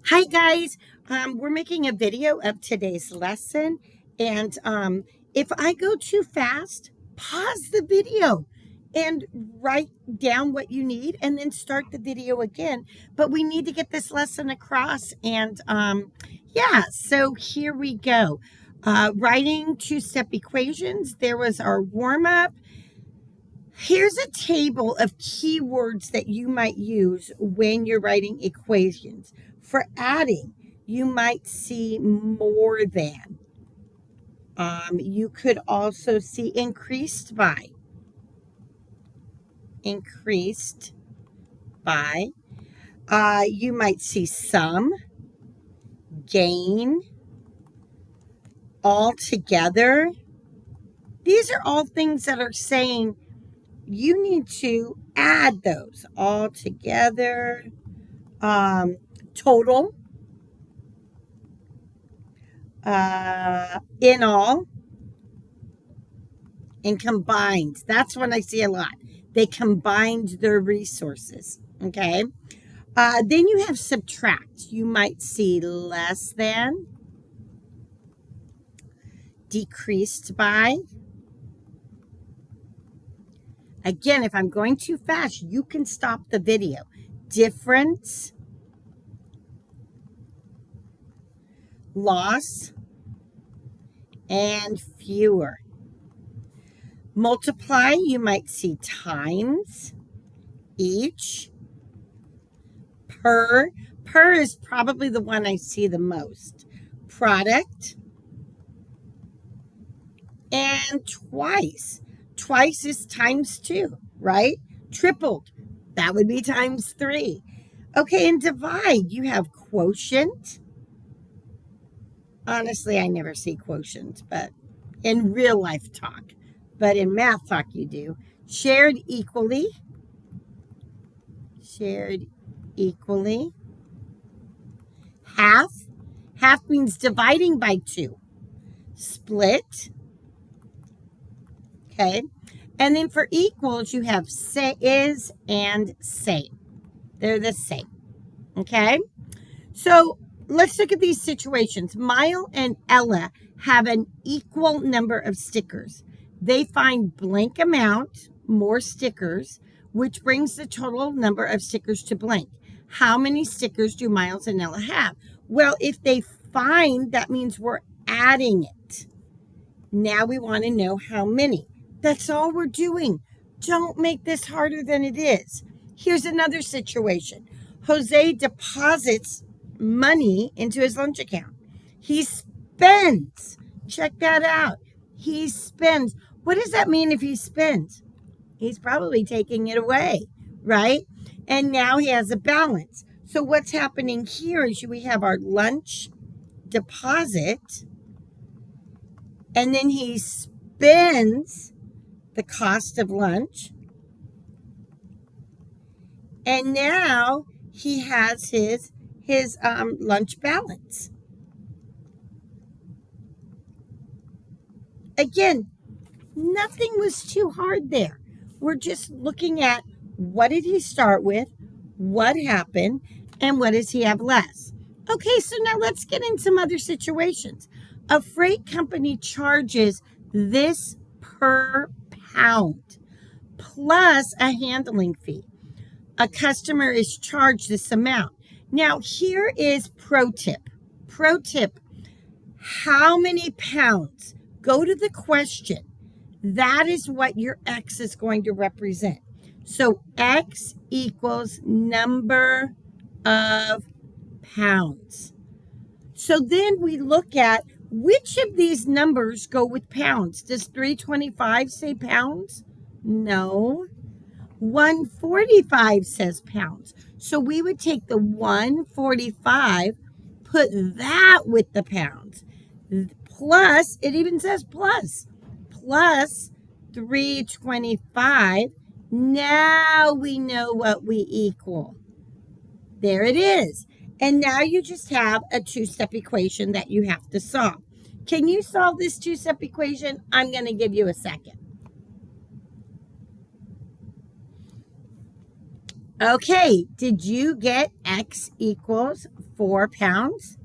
Hi guys, we're making a video of today's lesson, and if I go too fast, pause the video and write down what you need and then start the video again. But we need to get this lesson across, and yeah, so here we go. Writing two-step equations. There was our warm-up. Here's a table of keywords that you might use when you're writing equations. For adding, you might see more than. You could also see increased by. Increased by. You might see sum, gain, all together. These are all things that are saying you need to add those all together. Total, in all, and combined. That's when I see a lot. They combined their resources. Okay. Then you have subtract. You might see less than, decreased by. Again, if I'm going too fast, you can stop the video. Difference, loss, and fewer. Multiply, you might see times, each, per. Per is probably the one I see the most. Product, and twice. Twice is times 2, right? Tripled, that would be times 3. Okay, and divide, you have quotient. Honestly, I never see quotient, but in real life talk. But in math talk, you do. Shared equally. Shared equally. Half. Half means dividing by 2. Split. Okay. And then for equals, you have is and same. They're the same. Okay. So let's look at these situations. Mile and Ella have an equal number of stickers. They find blank amount, more stickers, which brings the total number of stickers to blank. How many stickers do Miles and Ella have? Well, if they find, that means we're adding it. Now we want to know how many. That's all we're doing. Don't make this harder than it is. Here's another situation. Jose deposits money into his lunch account. He spends. Check that out. He spends. What does that mean if he spends? He's probably taking it away, right? And now he has a balance. So what's happening here is we have our lunch deposit, and then he spends the cost of lunch. And now he has his lunch balance. Again, nothing was too hard there. We're just looking at what did he start with, what happened, and what does he have less. Okay, so now let's get in some other situations. A freight company charges this per pound plus a handling fee. A customer is charged this amount. Now, here is pro tip. Pro tip, how many pounds? Go to the question. That is what your X is going to represent. So X equals number of pounds. So then we look at which of these numbers go with pounds. Does 325 say pounds? No. 145 says pounds. So we would take the 145, put that with the pounds. Plus, it even says plus 325. Now we know what we equal. There it is. And now you just have a two-step equation that you have to solve. Can you solve this two-step equation? I'm going to give you a second. Okay, did you get X equals 4 pounds?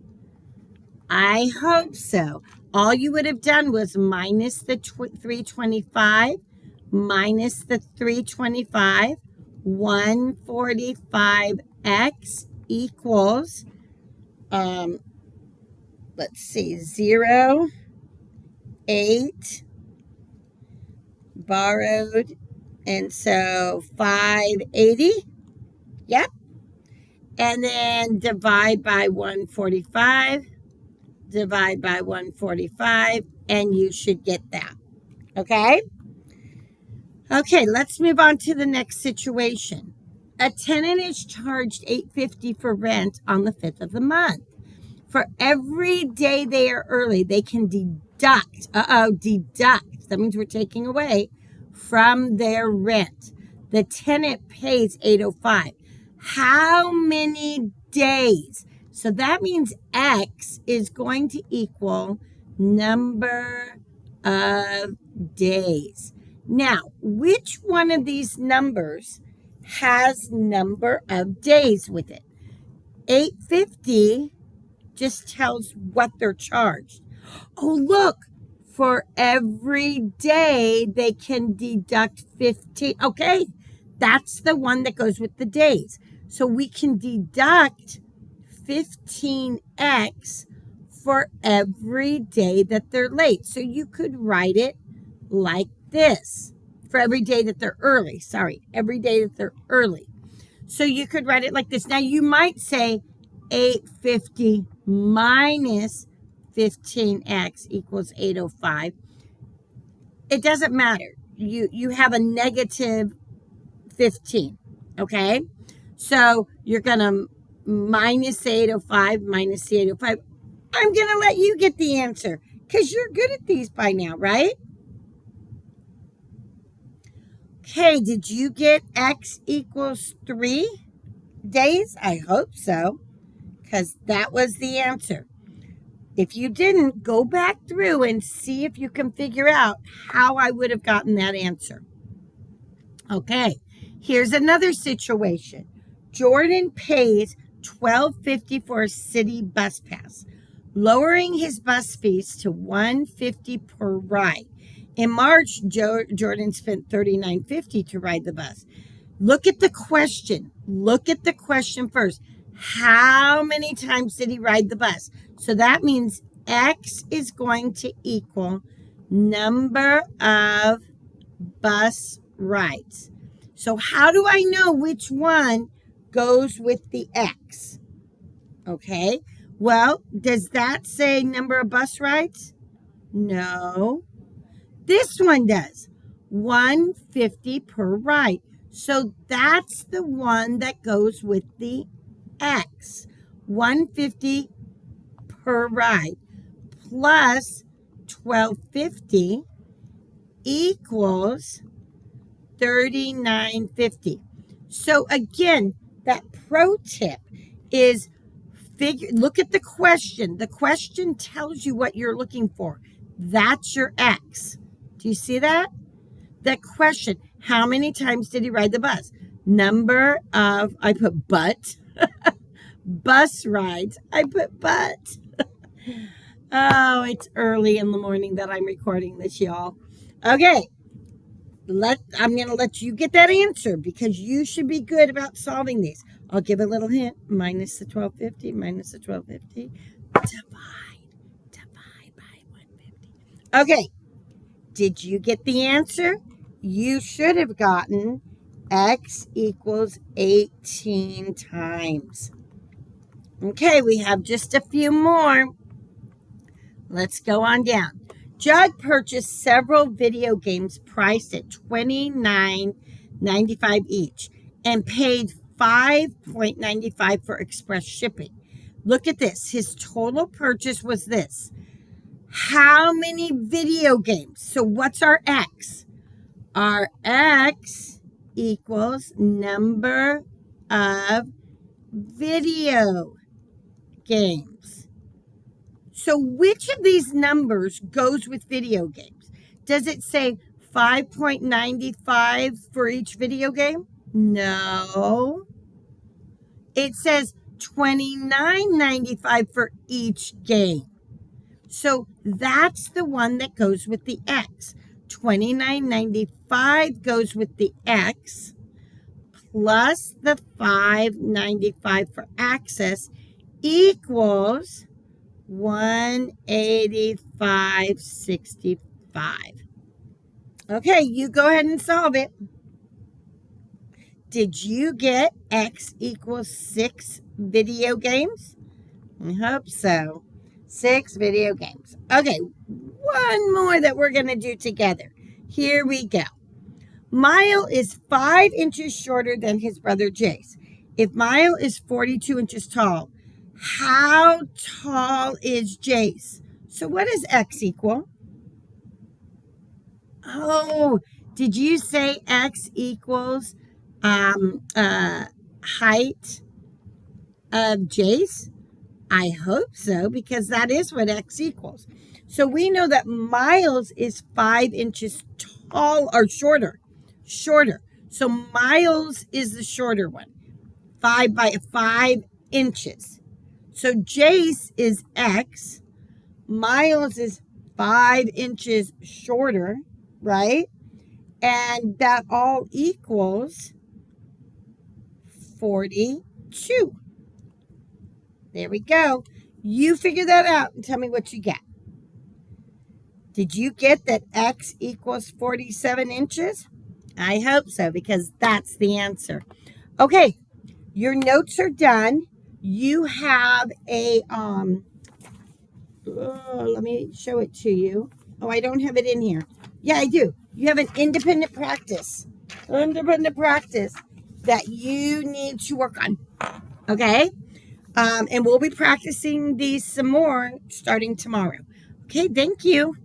I hope so. All you would have done was minus the 325, minus the 325, 145x equals, let's see, 0, 8, borrowed, and so 580. Yep. And then divide by 145. Divide by 145, and you should get that. Okay? Okay, let's move on to the next situation. A tenant is charged $8.50 for rent on the 5th of the month. For every day they are early, they can deduct. Deduct. That means we're taking away from their rent. The tenant pays $8.05. How many days? So that means X is going to equal number of days. Now, which one of these numbers has number of days with it? 850 just tells what they're charged. Oh, look, for every day they can deduct 15. Okay, that's the one that goes with the days. So we can deduct 15x for every day that they're late. So you could write it like this. For every day that they're early. Sorry, every day that they're early. So you could write it like this. Now you might say 850 minus 15x equals 805. It doesn't matter. You have a negative 15. Okay? So you're going to minus 805 minus the 805. I'm going to let you get the answer because you're good at these by now, right? Okay, did you get X equals 3 days? I hope so, because that was the answer. If you didn't, go back through and see if you can figure out how I would have gotten that answer. Okay, here's another situation. Jordan pays $12.50 for a city bus pass, lowering his bus fees to $150 per ride. In March, Jordan spent $39.50 to ride the bus. Look at the question. Look at the question first. How many times did he ride the bus? So that means X is going to equal number of bus rides. So how do I know which one goes with the X? Okay. Well, does that say number of bus rides? No. This one does. $150 per ride. So that's the one that goes with the X. $150 per ride plus $12.50 equals $39.50. So again, that pro tip is look at the question. The question tells you what you're looking for. That's your X. Do you see that? The question, how many times did he ride the bus? Number of, I put but, bus rides, I put but. Oh, it's early in the morning that I'm recording this, y'all. Okay, I'm going to let you get that answer because you should be good about solving these. I'll give a little hint. Minus the 1250, minus the 1250. Divide by 150. Okay, did you get the answer? You should have gotten X equals 18 times. Okay, we have just a few more. Let's go on down. Judd purchased several video games priced at $29.95 each and paid $5.95 for express shipping. Look at this. His total purchase was this. How many video games? So what's our X? Our X equals number of video games. So which of these numbers goes with video games? Does it say 5.95 for each video game? No. It says $29.95 for each game. So that's the one that goes with the X. $29.95 goes with the X plus the $5.95 for access equals $185.65. Okay, you go ahead and solve it. Did you get X equals 6 video games? I hope so. 6 video games. Okay, one more that we're going to do together. Here we go. Mile is 5 inches shorter than his brother Jace. If Mile is 42 inches tall, how tall is Jace? So what does X equal? Oh, did you say X equals height of Jace? I hope so, because that is what X equals. So we know that Miles is 5 inches tall or shorter. So Miles is the shorter one. 5 inches. So Jace is X. Miles is 5 inches shorter, right? And that all equals 42. There we go. You figure that out and tell me what you get. Did you get that X equals 47 inches? I hope so, because that's the answer. Okay, your notes are done. You have a, let me show it to you. Oh, I don't have it in here. Yeah, I do. You have an independent practice that you need to work on. Okay? And we'll be practicing these some more starting tomorrow. Okay, thank you.